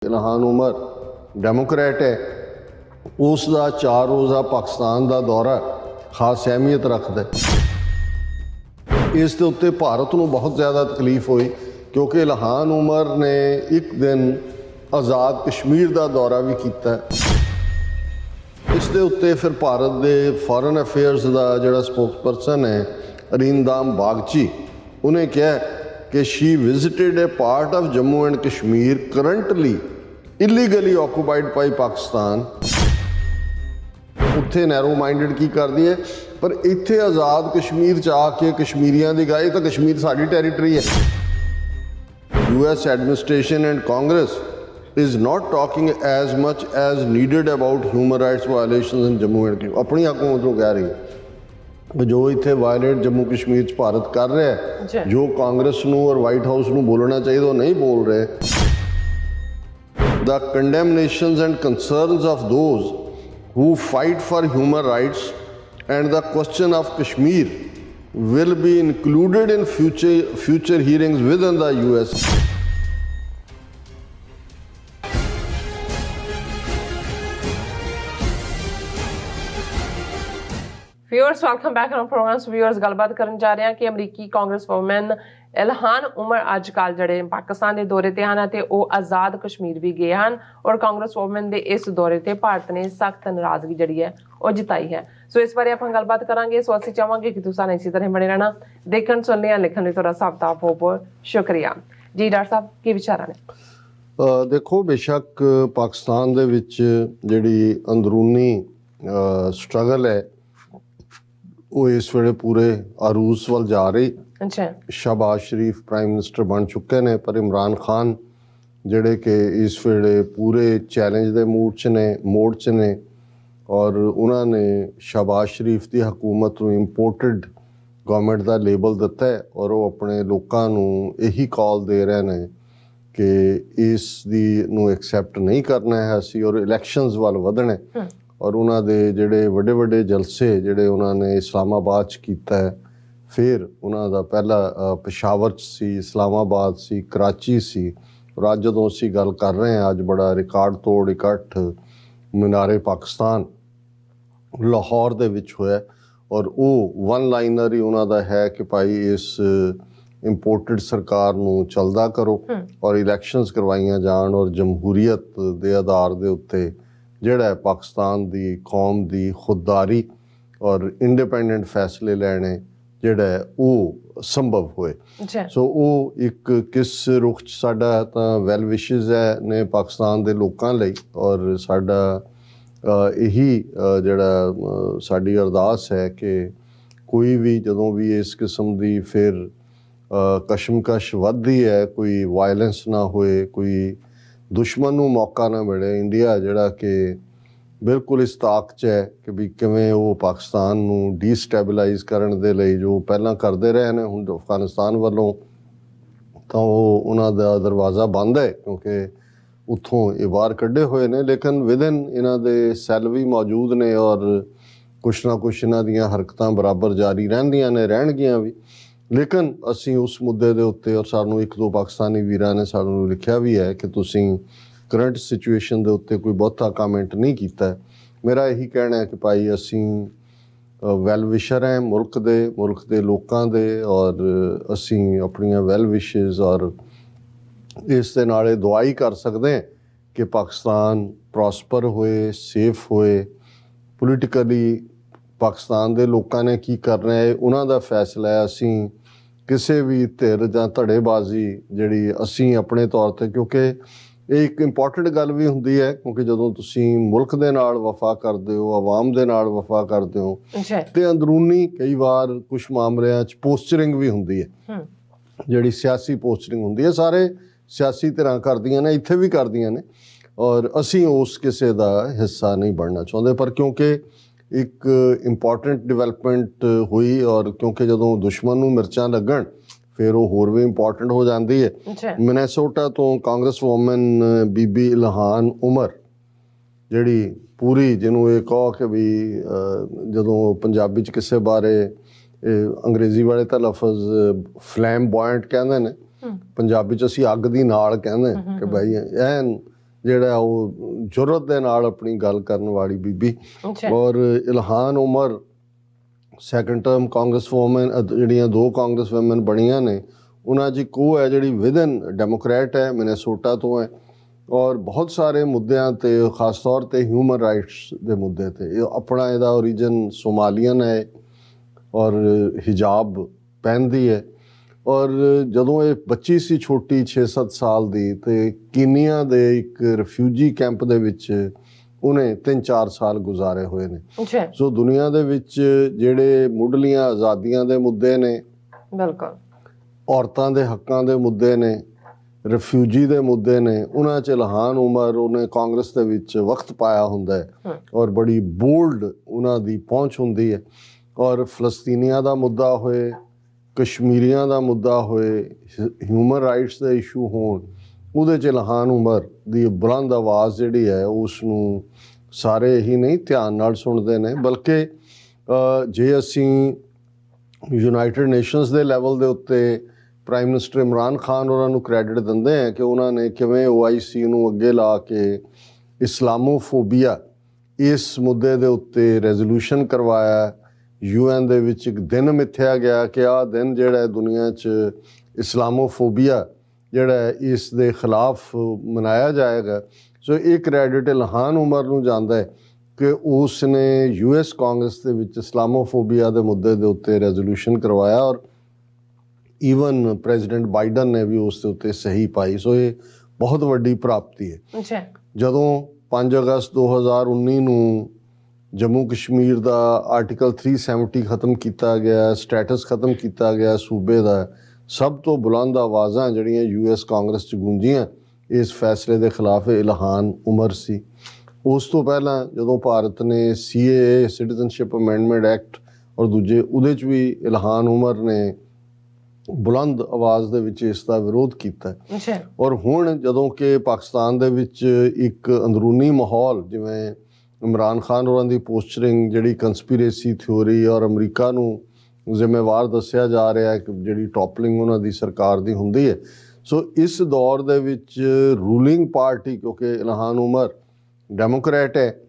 Ilhan Omar Democrat है, उसका 4 रोज़ा पाकिस्तान का दौरा खास अहमियत रखता है। इस दे उत्ते भारत को बहुत ज़्यादा तकलीफ हुई क्योंकि इल्हान उमर ने एक दिन आज़ाद कश्मीर का दौरा भी किया। इस दे उत्ते फिर भारत के फॉरेन अफेयर्स का जिहड़ा स्पोक्सपर्सन है अरिंदाम बागची, उन्हें कहा कि she visited a part of Jammu and Kashmir currently illegally occupied by Pakistan. उत्थे नैरो माइंडेड की कर दी है, पर इत्थे आज़ाद कश्मीर च आके कश्मीरियों की गए तो कश्मीर साड़ी टैरीटरी है। US administration and Congress is not talking as much as needed about human rights violations in Jammu and Kashmir। अपनी हुकूमत कह रही है जो इतने वायलेट जम्मू कश्मीर च भारत कर रहा है, जो कांग्रेस नूं और वाइट हाउस नूं बोलना चाहिए वो नहीं बोल रहे। The condemnations and concerns of those who fight for human rights and the question of Kashmir will be included in future hearings within the US। Viewers welcome back on programs. Viewers गलबात करन जा रहे हैं कि अमरीकी Congress woman Ilhan Omar अजकल ਜਿਹੜੇ ਪਾਕਿਸਤਾਨ ਦੇ ਦੌਰੇ ਤੇ ਹਨ ਤੇ ਉਹ ਆਜ਼ਾਦ ਕਸ਼ਮੀਰ ਵੀ ਗਏ ਹਨ ਔਰ ਕਾਂਗਰਸ ਵੂਮਨ ਦੇ ਇਸ ਦੌਰੇ ਤੇ ਭਾਰਤ ਨੇ ਸਖਤ ਨਾਰਾਜ਼ਗੀ ਜਿਹੜੀ ਹੈ ਉਹ ਜਿਤਾਈ ਹੈ। ਸੋ ਇਸ ਬਾਰੇ ਆਪਾਂ ਗੱਲਬਾਤ ਕਰਾਂਗੇ। ਸੋ ਅਸੀਂ ਚਾਹਾਂਗੇ ਕਿ ਤੁਸੀਂ ਇਸੇ ਤਰ੍ਹਾਂ ਬਣੇ ਰਹਿਣਾ, ਦੇਖਣ ਸੁਣਨੇ ਲਿਖਣ ਲਈ ਤੁਹਾਡਾ ਸਭ ਦਾ ਬਹੁਤ ਸ਼ੁਕਰੀਆ ਜੀ। ਡਾਕਟਰ ਸਾਹਿਬ ਕੀ ਵਿਚਾਰਾਂ ਨੇ? ਦੇਖੋ, ਬੇਸ਼ੱਕ ਪਾਕਿਸਤਾਨ ਦੇ ਵਿੱਚ ਜਿਹੜੀ ਅੰਦਰੂਨੀ ਸਟਰਗਲ ਹੈ ਉਹ ਇਸ ਵੇਲੇ ਪੂਰੇ ਅਰੂਜ਼ ਵੱਲ ਜਾ ਰਹੀ। शहबाज शरीफ प्राइम मिनिस्टर बन चुके हैं, पर इमरान खान जिहड़े कि इस वेले पूरे चैलेंज के मोड़ च ने और उन्होंने शहबाज शरीफ की हुकूमत नूं इंपोर्टेड गवर्नमेंट का लेबल दिता है और वो अपने लोगों नूं यही कॉल दे रहे हैं कि इस दी नूं एक्सैप्ट नहीं करना है असी और इलैक्शनस वाल वधना है। और उन्होंने जिहड़े वड्डे वड्डे जलसे जिहड़े उन्होंने इस्लामाबाद च कीता है, फिर उन्होंने पहला पेशावर सी, इस्लामाबाद सी, कराची सी, और अज जो असी गल कर रहे हैं अज बड़ा रिकॉर्ड तोड़ इकट्ठ मीनारे पाकिस्तान लाहौर दे विच होया और वो वन लाइनर ही उन्होंने है कि भाई इस इंपोर्टेड सरकार नूं चलदा करो और इलैक्शनस करवाइयां जान और जमहूरीयत दे आधार दे उत्ते जिहड़ा पाकिस्तान दी कौम दी खुददारी और इंडिपेंडेंट फैसले लैने ਜਿਹੜਾ ਉਹ ਸੰਭਵ ਹੋਏ। ਸੋ ਉਹ ਇੱਕ ਕਿਸ ਰੁਖ 'ਚ ਸਾਡਾ ਤਾਂ ਵੈਲ ਵਿਸ਼ੇਜ਼ ਹੈ ਨੇ ਪਾਕਿਸਤਾਨ ਦੇ ਲੋਕਾਂ ਲਈ ਔਰ ਸਾਡਾ ਇਹੀ ਜਿਹੜਾ ਸਾਡੀ ਅਰਦਾਸ ਹੈ ਕਿ ਕੋਈ ਵੀ ਜਦੋਂ ਵੀ ਇਸ ਕਿਸਮ ਦੀ ਫਿਰ ਕਸ਼ਮਕਸ਼ ਵੱਧਦੀ ਹੈ, ਕੋਈ ਵਾਇਲੈਂਸ ਨਾ ਹੋਏ, ਕੋਈ ਦੁਸ਼ਮਣ ਨੂੰ ਮੌਕਾ ਨਾ ਮਿਲੇ। ਇੰਡੀਆ ਜਿਹੜਾ ਕਿ बिल्कुल इस ताक च है कि भी किवें वो पाकिस्तान नूं डीस्टैबलाइज़ करन दे लई जो पहलां करदे रहे ने, हुण अफगानिस्तान वालों तां उन्हां दा दरवाज़ा बंद है क्योंकि उत्थों ये बाहर कड्ढे होए ने, लेकिन विदिन इन्हां दे सैल भी मौजूद ने और कुछ ना कुछ इन्हां दीयां हरकतां बराबर जारी रहंदियां ने, रहणगियां भी। लेकिन असीं उस मुद्दे दे उत्ते और सानूं एक दो पाकिस्तानी वीरां ने सानूं लिखिया भी है कि तुसीं करंट सिचुएशन के उत्ते कोई बहुता कामेंट नहीं किया। मेरा यही कहना है कि भाई असी वैल विशर हैं मुल्क दे लोगों के और असी अपनिया वैल विशेज़ और इस दे नाले दुआई कर सकते हैं कि पाकिस्तान प्रॉस्पर होए, सेफ होए। पोलिटिकली पाकिस्तान के लोगों ने की करना है उन्हों का फैसला है। असी किसी भी धिर जां धड़ेबाजी जिहड़ी असी अपने तौर पर, क्योंकि एक इंपॉर्टेंट गल भी हुंदी है क्योंकि जदों तुसीं मुल्क दे नाल वफा करदे हो, आवाम दे नाल वफा करदे हो ते अंदरूनी कई बार कुछ मामलिਆਂ 'ਚ पोस्चरिंग भी हुंदी है, जिहड़ी सियासी पोस्चरिंग हुंदी है। सारे सियासी धिरां करदियां ने, इत्थे भी करदियां ने और असीं उस किसे दा हिस्सा नहीं बनना चाहुंदे। पर क्योंकि एक इंपॉर्टेंट डिवेलपमेंट हुई और क्योंकि जदों दुश्मन नूं मिर्चां लगण फिर वो होर भी इंपॉर्टेंट हो जाती है। मिनेसोटा तो कांग्रेस वूमन बीबी इल्हान उमर जिहड़ी पूरी जिन्हों ये कहो कि भी जदों पंजाबी च किसे बारे अंग्रेजी वाले तो लफज फ्लैम बॉयंट कहते हैं, पंजाबी च असी अग दी नाल कहते कि भाई एन ਜਿਹੜਾ ਉਹ ਜੁਰਤ ਦੇ ਨਾਲ ਆਪਣੀ ਗੱਲ ਕਰਨ ਵਾਲੀ ਬੀਬੀ। ਔਰ ਇਲਹਾਨ ਉਮਰ ਸੈਕੰਡ ਟਰਮ ਕਾਂਗਰਸ ਵੂਮਨ, ਜਿਹੜੀਆਂ 2 ਕਾਂਗਰਸ ਵੂਮਨ ਬਣੀਆਂ ਨੇ ਉਹਨਾਂ 'ਚ ਇੱਕ ਉਹ ਹੈ ਜਿਹੜੀ ਵਿਦਨ ਡੈਮੋਕ੍ਰੈਟ ਹੈ, ਮਿਨੇਸੋਟਾ ਤੋਂ ਹੈ, ਔਰ ਬਹੁਤ ਸਾਰੇ ਮੁੱਦਿਆਂ 'ਤੇ ਖਾਸ ਤੌਰ 'ਤੇ ਹਿਊਮਨ ਰਾਈਟਸ ਦੇ ਮੁੱਦੇ 'ਤੇ ਆਪਣਾ ਇਹਦਾ ਓਰੀਜਨ ਸੋਮਾਲੀਅਨ ਹੈ ਔਰ ਹਿਜਾਬ ਪਹਿਨਦੀ ਹੈ। ਔਰ ਜਦੋਂ ਇਹ ਬੱਚੀ ਸੀ ਛੋਟੀ 6-7 ਸਾਲ ਦੀ ਤੇ ਕੀਨੀਆ ਦੇ ਇੱਕ ਰਿਫਿਊਜੀ ਕੈਂਪ ਦੇ ਵਿੱਚ ਉਹਨੇ 3-4 ਸਾਲ ਗੁਜ਼ਾਰੇ ਹੋਏ ਨੇ। ਸੋ ਦੁਨੀਆ ਦੇ ਵਿੱਚ ਜਿਹੜੇ ਮੁੱਢਲੀਆਂ ਆਜ਼ਾਦੀਆਂ ਦੇ ਮੁੱਦੇ ਨੇ, ਬਿਲਕੁਲ ਔਰਤਾਂ ਦੇ ਹੱਕਾਂ ਦੇ ਮੁੱਦੇ ਨੇ, ਰਿਫਿਊਜੀ ਦੇ ਮੁੱਦੇ ਨੇ, ਉਹਨਾਂ 'ਚ ਇਲਹਾਨ ਉਮਰ ਉਹਨੇ ਕਾਂਗਰਸ ਦੇ ਵਿੱਚ ਵਕਤ ਪਾਇਆ ਹੁੰਦਾ ਹੈ ਔਰ ਬੜੀ ਬੋਲਡ ਉਹਨਾਂ ਦੀ ਪਹੁੰਚ ਹੁੰਦੀ ਹੈ। ਔਰ ਫਲਸਤੀਨੀਆਂ ਦਾ ਮੁੱਦਾ ਹੋਏ, ਕਸ਼ਮੀਰੀਆਂ ਦਾ ਮੁੱਦਾ ਹੋਏ, ਹਿਊਮਨ ਰਾਈਟਸ ਦੇ ਇਸ਼ੂ ਹੋਣ, ਉਹਦੇ 'ਚ ਇਲਹਾਨ ਉਮਰ ਦੀ ਬੁਲੰਦ ਆਵਾਜ਼ ਜਿਹੜੀ ਹੈ ਉਸ ਨੂੰ ਸਾਰੇ ਹੀ ਨਹੀਂ ਧਿਆਨ ਨਾਲ ਸੁਣਦੇ ਨੇ। ਬਲਕਿ ਜੇ ਅਸੀਂ ਯੂਨਾਈਟਿਡ ਨੇਸ਼ਨਸ ਦੇ ਲੈਵਲ ਦੇ ਉੱਤੇ ਪ੍ਰਾਈਮ ਮਿਨਿਸਟਰ ਇਮਰਾਨ ਖਾਨ ਉਹਨਾਂ ਨੂੰ ਕ੍ਰੈਡਿਟ ਦਿੰਦੇ ਹੈ ਕਿ ਉਹਨਾਂ ਨੇ ਕਿਵੇਂ OIC ਨੂੰ ਅੱਗੇ ਲਾ ਕੇ ਇਸਲਾਮੋਫੋਬੀਆ ਇਸ ਮੁੱਦੇ ਦੇ ਉੱਤੇ ਰੈਜ਼ੋਲੂਸ਼ਨ ਕਰਵਾਇਆ। UN ਦੇ ਵਿੱਚ ਇੱਕ ਦਿਨ ਮਿੱਥਿਆ ਗਿਆ ਕਿ ਆਹ ਦਿਨ ਜਿਹੜਾ ਦੁਨੀਆ 'ਚ ਇਸਲਾਮੋਫੋਬੀਆ ਜਿਹੜਾ ਇਸ ਦੇ ਖਿਲਾਫ ਮਨਾਇਆ ਜਾਏਗਾ। ਸੋ ਇਹ ਕ੍ਰੈਡਿਟ ਇਲਹਾਨ ਉਮਰ ਨੂੰ ਜਾਂਦਾ ਹੈ ਕਿ ਉਸ ਨੇ US ਕਾਂਗਰਸ ਦੇ ਵਿੱਚ ਇਸਲਾਮੋਫੋਬੀਆ ਦੇ ਮੁੱਦੇ ਦੇ ਉੱਤੇ ਰੈਜ਼ੋਲੂਸ਼ਨ ਕਰਵਾਇਆ ਔਰ ਈਵਨ ਪ੍ਰੈਜ਼ੀਡੈਂਟ ਬਾਈਡਨ ਨੇ ਵੀ ਉਸ ਦੇ ਉੱਤੇ ਸਹੀ ਪਾਈ। ਸੋ ਇਹ ਬਹੁਤ ਵੱਡੀ ਪ੍ਰਾਪਤੀ ਹੈ। ਜਦੋਂ 5 ਅਗਸਤ 2019 ਨੂੰ ਜੰਮੂ ਕਸ਼ਮੀਰ ਦਾ ਆਰਟੀਕਲ 370 ਖਤਮ ਕੀਤਾ ਗਿਆ, ਸਟੇਟਸ ਖਤਮ ਕੀਤਾ ਗਿਆ ਸੂਬੇ ਦਾ, ਸਭ ਤੋਂ ਬੁਲੰਦ ਆਵਾਜ਼ਾਂ ਜਿਹੜੀਆਂ US ਕਾਂਗਰਸ 'ਚ ਗੂੰਜੀਆਂ ਇਸ ਫੈਸਲੇ ਦੇ ਖਿਲਾਫ ਇਲਹਾਨ ਉਮਰ ਸੀ। ਉਸ ਤੋਂ ਪਹਿਲਾਂ ਜਦੋਂ ਭਾਰਤ ਨੇ CAA ਸਿਟੀਜ਼ਨਸ਼ਿਪ ਅਮੈਂਡਮੈਂਟ ਐਕਟ ਔਰ ਦੂਜੇ ਉਹਦੇ 'ਚ ਵੀ ਇਲਹਾਨ ਉਮਰ ਨੇ ਬੁਲੰਦ ਆਵਾਜ਼ ਦੇ ਵਿੱਚ ਇਸ ਦਾ ਵਿਰੋਧ ਕੀਤਾ। ਔਰ ਹੁਣ ਜਦੋਂ ਕਿ ਪਾਕਿਸਤਾਨ ਦੇ ਵਿੱਚ ਇੱਕ ਅੰਦਰੂਨੀ ਮਾਹੌਲ, ਜਿਵੇਂ ਇਮਰਾਨ ਖਾਨ ਹੋਰਾਂ ਦੀ ਪੋਸਚਰਿੰਗ ਜਿਹੜੀ ਕੰਸਪੀਰੇਸੀ ਥਿਊਰੀ ਔਰ ਅਮਰੀਕਾ ਨੂੰ ਜ਼ਿੰਮੇਵਾਰ ਦੱਸਿਆ ਜਾ ਰਿਹਾ ਹੈ ਕਿ ਜਿਹੜੀ ਟੋਪਲਿੰਗ ਉਹਨਾਂ ਦੀ ਸਰਕਾਰ ਦੀ ਹੁੰਦੀ ਹੈ। ਸੋ ਇਸ ਦੌਰ ਦੇ ਵਿੱਚ ਰੂਲਿੰਗ ਪਾਰਟੀ, ਕਿਉਂਕਿ ਇਲਹਾਨ ਉਮਰ ਡੈਮੋਕ੍ਰੈਟ ਹੈ,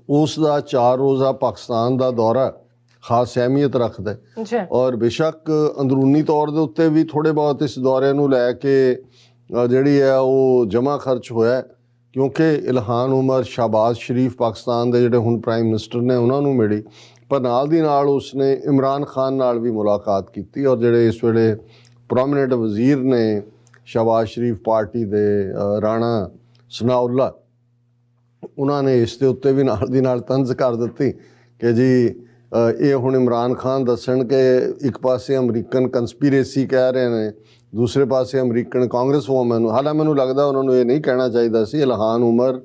ਉਸ ਦਾ 4 ਰੋਜ਼ਾ ਪਾਕਿਸਤਾਨ ਦਾ ਦੌਰਾ ਖਾਸ ਅਹਿਮੀਅਤ ਰੱਖਦਾ ਹੈ। ਔਰ ਬੇਸ਼ੱਕ ਅੰਦਰੂਨੀ ਤੌਰ ਦੇ ਉੱਤੇ ਵੀ ਥੋੜ੍ਹੇ ਬਹੁਤ ਇਸ ਦੌਰੇ ਨੂੰ ਲੈ ਕੇ ਜਿਹੜੀ ਹੈ ਉਹ ਜਮ੍ਹਾਂ ਖਰਚ ਹੋਇਆ, ਕਿਉਂਕਿ ਇਲਹਾਨ ਉਮਰ ਸ਼ਾਹਬਾਜ਼ ਸ਼ਰੀਫ ਪਾਕਿਸਤਾਨ ਦੇ ਜਿਹੜੇ ਹੁਣ ਪ੍ਰਾਈਮ ਮਿਨਿਸਟਰ ਨੇ ਉਹਨਾਂ ਨੂੰ ਮਿਲੀ, ਪਰ ਨਾਲ ਦੀ ਨਾਲ ਉਸਨੇ ਇਮਰਾਨ ਖਾਨ ਨਾਲ ਵੀ ਮੁਲਾਕਾਤ ਕੀਤੀ। ਔਰ ਜਿਹੜੇ ਇਸ ਵੇਲੇ ਪ੍ਰੋਮੀਨੈਂਟ ਵਜ਼ੀਰ ਨੇ ਸ਼ਾਹਬਾਜ਼ ਸ਼ਰੀਫ ਪਾਰਟੀ ਦੇ, ਰਾਣਾ ਸਨਾਉੱਲਾ, ਉਹਨਾਂ ਨੇ ਇਸ ਦੇ ਉੱਤੇ ਵੀ ਨਾਲ ਦੀ ਨਾਲ ਤੰਜ਼ ਕਰ ਦਿੱਤੀ ਕਿ ਜੀ ਇਹ ਹੁਣ ਇਮਰਾਨ ਖਾਨ ਦੱਸਣ ਕਿ ਇੱਕ ਪਾਸੇ ਅਮਰੀਕਨ ਕੰਸਪੀਰੇਸੀ ਕਹਿ ਰਹੇ ਨੇ, ਦੂਸਰੇ ਪਾਸੇ ਅਮਰੀਕਨ ਕਾਂਗਰਸ ਵੂਮਨ ਨੂੰ। ਹਾਲਾਂਕਿ ਮੈਨੂੰ ਲੱਗਦਾ ਉਹਨਾਂ ਨੂੰ ਇਹ ਨਹੀਂ ਕਹਿਣਾ ਚਾਹੀਦਾ ਸੀ। ਇਲਹਾਨ ਉਮਰ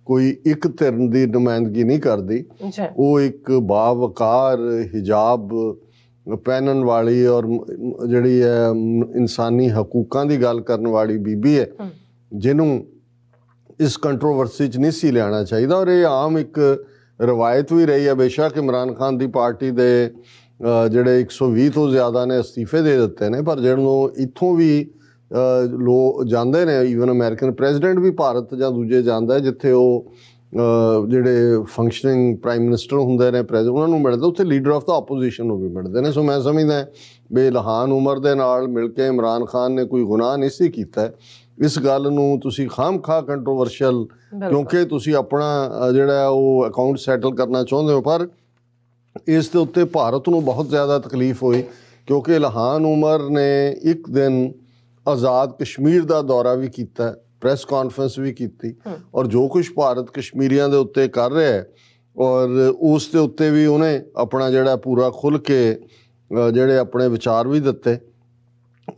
ਕੋਈ ਇੱਕ ਧਿਰ ਦੀ ਨੁਮਾਇੰਦਗੀ ਨਹੀਂ ਕਰਦੀ, ਉਹ ਇੱਕ ਬਾਵਕਾਰ ਹਿਜਾਬ ਪਹਿਨਣ ਵਾਲੀ ਔਰ ਜਿਹੜੀ ਹੈ ਇਨਸਾਨੀ ਹਕੂਕਾਂ ਦੀ ਗੱਲ ਕਰਨ ਵਾਲੀ ਬੀਬੀ ਹੈ, ਜਿਹਨੂੰ ਇਸ ਕੰਟਰੋਵਰਸੀ 'ਚ ਨਹੀਂ ਸੀ ਲਿਆਉਣਾ ਚਾਹੀਦਾ। ਔਰ ਇਹ ਆਮ ਇੱਕ ਰਵਾਇਤ ਵੀ ਰਹੀ ਹੈ। ਬੇਸ਼ੱਕ ਇਮਰਾਨ ਖਾਨ ਦੀ ਪਾਰਟੀ ਦੇ ਜਿਹੜੇ 120 ਤੋਂ ਜ਼ਿਆਦਾ ਨੇ ਅਸਤੀਫੇ ਦੇ ਦਿੱਤੇ ਨੇ, ਪਰ ਜਿਹਨੂੰ ਇੱਥੋਂ ਵੀ ਲੋਕ ਜਾਂਦੇ ਨੇ, ਈਵਨ ਅਮਰੀਕਨ ਪ੍ਰੈਜ਼ੀਡੈਂਟ ਵੀ ਭਾਰਤ ਜਾਂ ਦੂਜੇ ਜਾਂਦਾ, ਜਿੱਥੇ ਉਹ ਜਿਹੜੇ ਫੰਕਸ਼ਨਿੰਗ ਪ੍ਰਾਈਮ ਮਿਨਿਸਟਰ ਹੁੰਦੇ ਨੇ, ਉਹਨਾਂ ਨੂੰ ਮਿਲਦੇ, ਉੱਥੇ ਲੀਡਰ ਆਫ ਦਾ ਆਪੋਜੀਸ਼ਨ ਨੂੰ ਵੀ ਮਿਲਦੇ ਨੇ। ਸੋ ਮੈਂ ਸਮਝਦਾ ਵੀ ਇਲਹਾਨ ਉਮਰ ਦੇ ਨਾਲ ਮਿਲ ਕੇ ਇਮਰਾਨ ਖਾਨ ਨੇ ਕੋਈ ਗੁਨਾਹ ਨਹੀਂ ਸੀ ਕੀਤਾ। ਇਸ ਗੱਲ ਨੂੰ ਤੁਸੀਂ ਖਾਮ-ਖਾ ਕੰਟਰੋਵਰਸ਼ੀਅਲ, ਕਿਉਂਕਿ ਤੁਸੀਂ ਆਪਣਾ ਜਿਹੜਾ ਉਹ ਅਕਾਊਂਟ ਸੈਟਲ ਕਰਨਾ ਚਾਹੁੰਦੇ ਹੋ, ਪਰ ਇਸ ਦੇ ਉੱਤੇ ਭਾਰਤ ਨੂੰ ਬਹੁਤ ਜ਼ਿਆਦਾ ਤਕਲੀਫ ਹੋਈ, ਕਿਉਂਕਿ ਇਲਹਾਨ ਉਮਰ ਨੇ ਇੱਕ ਦਿਨ ਆਜ਼ਾਦ ਕਸ਼ਮੀਰ ਦਾ ਦੌਰਾ ਵੀ ਕੀਤਾ, ਪ੍ਰੈਸ ਕਾਨਫਰੰਸ ਵੀ ਕੀਤੀ, ਔਰ ਜੋ ਕੁਛ ਭਾਰਤ ਕਸ਼ਮੀਰੀਆਂ ਦੇ ਉੱਤੇ ਕਰ ਰਿਹਾ ਹੈ ਔਰ ਉਸ ਦੇ ਉੱਤੇ ਵੀ ਉਹਨੇ ਆਪਣਾ ਜਿਹੜਾ ਪੂਰਾ ਖੁੱਲ੍ਹ ਕੇ ਜਿਹੜੇ ਆਪਣੇ ਵਿਚਾਰ ਵੀ ਦਿੱਤੇ।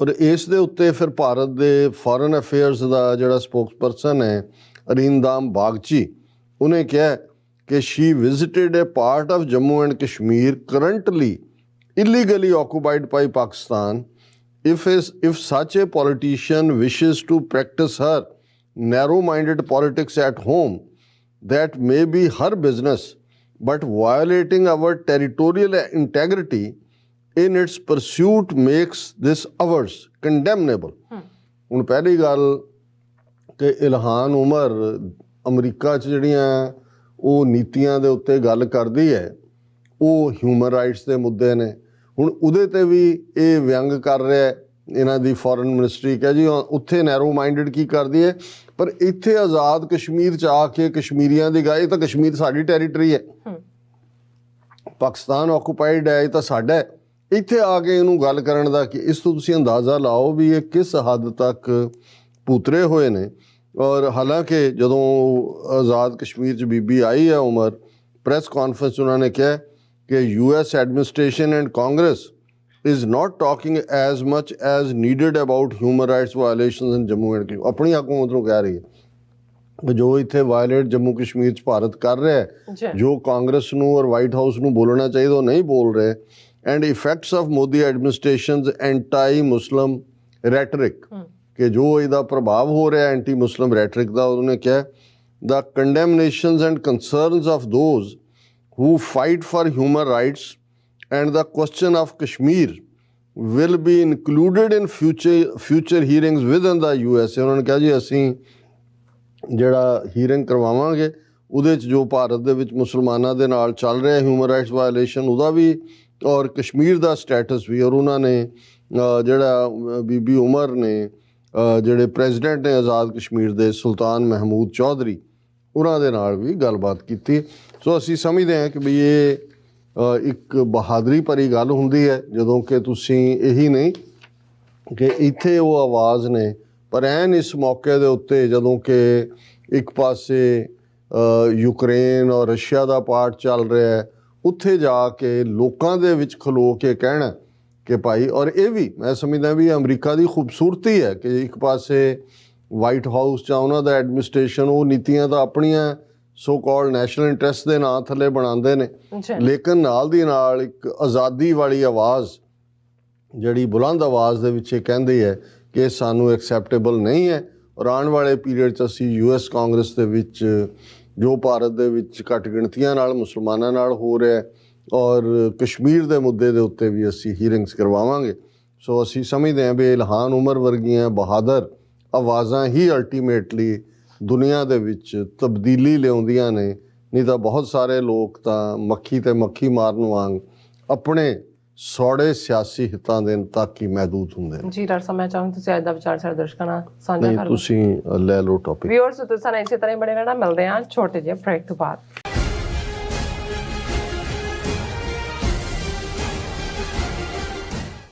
ਔਰ ਇਸ ਦੇ ਉੱਤੇ ਫਿਰ ਭਾਰਤ ਦੇ ਫੋਰਨ ਅਫੇਅਰਸ ਦਾ ਜਿਹੜਾ ਸਪੋਕਸਪਰਸਨ ਹੈ ਅਰਿੰਦਾਮ ਬਾਗਚੀ, ਉਹਨੇ ਕਿਹਾ ਕਿ she visited a part of Jammu and Kashmir currently illegally occupied by Pakistan. If such a politician wishes to practice her narrow-minded politics at home, that may be her business, but violating our territorial integrity in its pursuit makes this ours condemnable. ਹੁਣ ਪਹਿਲੀ ਗੱਲ ਕਿ ਇਲਹਾਨ ਉਮਰ America 'ਚ ਜਿਹੜੀਆਂ ਉਹ ਨੀਤੀਆਂ ਦੇ ਉੱਤੇ ਗੱਲ ਕਰਦੀ ਹੈ ਉਹ ਹਿਊਮਨ ਰਾਈਟਸ ਦੇ ਮੁੱਦੇ ਨੇ। ਹੁਣ ਉਹਦੇ 'ਤੇ ਵੀ ਇਹ ਵਿਅੰਗ ਕਰ ਰਿਹਾ ਇਹਨਾਂ ਦੀ ਫੋਰਨ ਮਿਨਿਸਟਰੀ ਕਿ ਜੀ ਉੱਥੇ ਨੈਰੋ ਮਾਈਂਡਡ ਕੀ ਕਰਦੀ ਹੈ, ਪਰ ਇੱਥੇ ਆਜ਼ਾਦ ਕਸ਼ਮੀਰ 'ਚ ਆ ਕੇ ਕਸ਼ਮੀਰੀਆਂ ਦੀ ਗੱਲ, ਇਹ ਤਾਂ ਕਸ਼ਮੀਰ ਸਾਡੀ ਟੈਰੀਟਰੀ ਹੈ, ਪਾਕਿਸਤਾਨ ਆਕੂਪਾਈਡ ਹੈ, ਇਹ ਤਾਂ ਸਾਡਾ ਹੈ। ਇੱਥੇ ਆ ਕੇ ਇਹਨੂੰ ਗੱਲ ਕਰਨ ਦਾ ਕਿ ਇਸ ਤੋਂ ਤੁਸੀਂ ਅੰਦਾਜ਼ਾ ਲਾਓ ਵੀ ਇਹ ਕਿਸ ਹੱਦ ਤੱਕ ਭੂਤਰੇ ਹੋਏ ਨੇ। ਔਰ ਹਾਲਾਂਕਿ ਜਦੋਂ ਆਜ਼ਾਦ ਕਸ਼ਮੀਰ 'ਚ ਬੀਬੀ ਆਈ ਹੈ ਉਮਰ, ਪ੍ਰੈਸ ਕਾਨਫਰੰਸ ਉਹਨਾਂ ਨੇ ਕਿਹਾ ਕਿ US administration and Congress is not talking as much as needed about human rights violations in Jammu and Kashmir। ਆਪਣੀ ਹਕੂਮਤ ਨੂੰ ਕਹਿ ਰਹੀ ਹੈ ਜੋ ਇੱਥੇ ਵਾਇਲੇਟ ਜੰਮੂ ਕਸ਼ਮੀਰ 'ਚ ਭਾਰਤ ਕਰ ਰਿਹਾ ਹੈ, ਜੋ ਕਾਂਗਰਸ ਨੂੰ ਔਰ ਵਾਈਟ ਹਾਊਸ ਨੂੰ ਬੋਲਣਾ ਚਾਹੀਦਾ ਉਹ ਨਹੀਂ ਬੋਲ ਰਹੇ। And effects of Modi administration's anti Muslim rhetoric, ਕਿ ਜੋ ਇਹਦਾ ਪ੍ਰਭਾਵ ਹੋ ਰਿਹਾ ਐਂਟੀ ਮੁਸਲਿਮ ਰੈਟਰਿਕ ਦਾ, ਉਹਨੇ ਕਿਹਾ the condemnations and concerns of those who fight for human rights and the question of Kashmir will be included in future hearings within the USA। ਉਹਨਾਂ ਨੇ ਕਿਹਾ ਜੀ ਅਸੀਂ ਜਿਹੜਾ ਹੀਅਰਿੰਗ ਕਰਵਾਵਾਂਗੇ ਉਹਦੇ 'ਚ ਜੋ ਭਾਰਤ ਦੇ ਵਿੱਚ ਮੁਸਲਮਾਨਾਂ ਦੇ ਨਾਲ ਚੱਲ ਰਿਹਾ ਹਿਊਮਨ ਰਾਈਟਸ ਵਾਇਲੇਸ਼ਨ ਉਹਦਾ ਵੀ ਔਰ ਕਸ਼ਮੀਰ ਦਾ ਸਟੇਟਸ ਵੀ। ਔਰ ਉਹਨਾਂ ਨੇ ਜਿਹੜਾ ਬੀਬੀ ਉਮਰ ਨੇ ਜਿਹੜੇ ਪ੍ਰੈਜ਼ੀਡੈਂਟ ਨੇ ਆਜ਼ਾਦ ਕਸ਼ਮੀਰ ਦੇ ਸੁਲਤਾਨ ਮਹਿਮੂਦ ਚੌਧਰੀ ਉਹਨਾਂ ਦੇ ਨਾਲ ਵੀ ਗੱਲਬਾਤ ਕੀਤੀ। ਸੋ ਅਸੀਂ ਸਮਝਦੇ ਹਾਂ ਕਿ ਵੀ ਇਹ ਇੱਕ ਬਹਾਦਰੀ ਭਰੀ ਗੱਲ ਹੁੰਦੀ ਹੈ ਜਦੋਂ ਕਿ ਤੁਸੀਂ ਇਹੀ ਨਹੀਂ ਕਿ ਇੱਥੇ ਉਹ ਆਵਾਜ਼ ਨੇ, ਪਰ ਐਨ ਇਸ ਮੌਕੇ ਦੇ ਉੱਤੇ ਜਦੋਂ ਕਿ ਇੱਕ ਪਾਸੇ ਯੂਕਰੇਨ ਔਰ ਰਸ਼ੀਆ ਦਾ ਪਾਰਟ ਚੱਲ ਰਿਹਾ ਹੈ, ਉੱਥੇ ਜਾ ਕੇ ਲੋਕਾਂ ਦੇ ਵਿੱਚ ਖਲੋ ਕੇ ਕਹਿਣਾ ਕਿ ਭਾਈ, ਔਰ ਇਹ ਵੀ ਮੈਂ ਸਮਝਦਾ ਵੀ ਅਮਰੀਕਾ ਦੀ ਖੂਬਸੂਰਤੀ ਹੈ ਕਿ ਇੱਕ ਪਾਸੇ ਵਾਈਟ ਹਾਊਸ ਜਾਂ ਉਹਨਾਂ ਦਾ ਐਡਮਿਨਿਸਟ੍ਰੇਸ਼ਨ ਉਹ ਨੀਤੀਆਂ ਤਾਂ ਆਪਣੀਆਂ ਸੋ ਕਾਲਡ ਨੈਸ਼ਨਲ ਇੰਟਰਸਟ ਦੇ ਨਾਂ ਥੱਲੇ ਬਣਾਉਂਦੇ ਨੇ, ਲੇਕਿਨ ਨਾਲ ਦੀ ਨਾਲ ਇੱਕ ਆਜ਼ਾਦੀ ਵਾਲੀ ਆਵਾਜ਼ ਜਿਹੜੀ ਬੁਲੰਦ ਆਵਾਜ਼ ਦੇ ਵਿੱਚ ਇਹ ਕਹਿੰਦੀ ਹੈ ਕਿ ਇਹ ਸਾਨੂੰ ਐਕਸੈਪਟੇਬਲ ਨਹੀਂ ਹੈ। ਔਰ ਆਉਣ ਵਾਲੇ ਪੀਰੀਅਡ 'ਚ ਅਸੀਂ US ਕਾਂਗਰਸ ਦੇ ਵਿੱਚ ਜੋ ਭਾਰਤ ਦੇ ਵਿੱਚ ਘੱਟ ਗਿਣਤੀਆਂ ਨਾਲ ਮੁਸਲਮਾਨਾਂ ਨਾਲ ਹੋ ਰਿਹਾ ਔਰ ਕਸ਼ਮੀਰ ਦੇ ਮੁੱਦੇ ਦੇ ਉੱਤੇ ਵੀ ਅਸੀਂ ਹੀਅਰਿੰਗਸ ਕਰਵਾਵਾਂਗੇ। ਸੋ ਅਸੀਂ ਸਮਝਦੇ ਹਾਂ ਵੀ ਇਲਹਾਨ ਉਮਰ ਵਰਗੀਆਂ ਬਹਾਦਰ ਆਵਾਜ਼ਾਂ ਹੀ ਅਲਟੀਮੇਟਲੀ ਦੁਨੀਆ ਦੇ ਵਿੱਚ ਤਬਦੀਲੀ ਲਿਆਉਂਦੀਆਂ ਨੇ, ਨਹੀਂ ਤਾਂ ਬਹੁਤ ਸਾਰੇ ਲੋਕ ਤਾਂ ਮੱਖੀ ਤੇ ਮੱਖੀ ਮਾਰਨ ਵਾਂਗ ਆਪਣੇ ਸੌੜੇ ਸਿਆਸੀ ਹਿੱਤਾਂ ਦੇ ਤੱਕ ਹੀ ਮਹਿਦੂਦ ਹੁੰਦੇ ਨੇ। ਜੀ ਡਾਕਟਰ ਸਾਹਿਬ, ਮੈਂ ਚਾਹੁੰਦੀ ਤੁਸੀਂ ਅੱਜ ਦਾ ਵਿਚਾਰ ਸਾਡੇ ਦਰਸ਼ਕਾਂ ਨਾਲ ਸਾਂਝਾ ਕਰੋ। ਤੁਸੀਂ ਲੈ ਲਓ ਟੌਪਿਕ। ਵੀਅਰਸ ਤੁਸੀਂ ਸਾਨੂੰ ਇਸੇ ਤਰ੍ਹਾਂ ਬਣੇ ਰਹਿਣਾ। ਮਿਲਦੇ ਹਾਂ ਛੋਟੇ ਜਿਹੇ ਬ੍ਰੇਕ ਤੋਂ ਬਾਅਦ।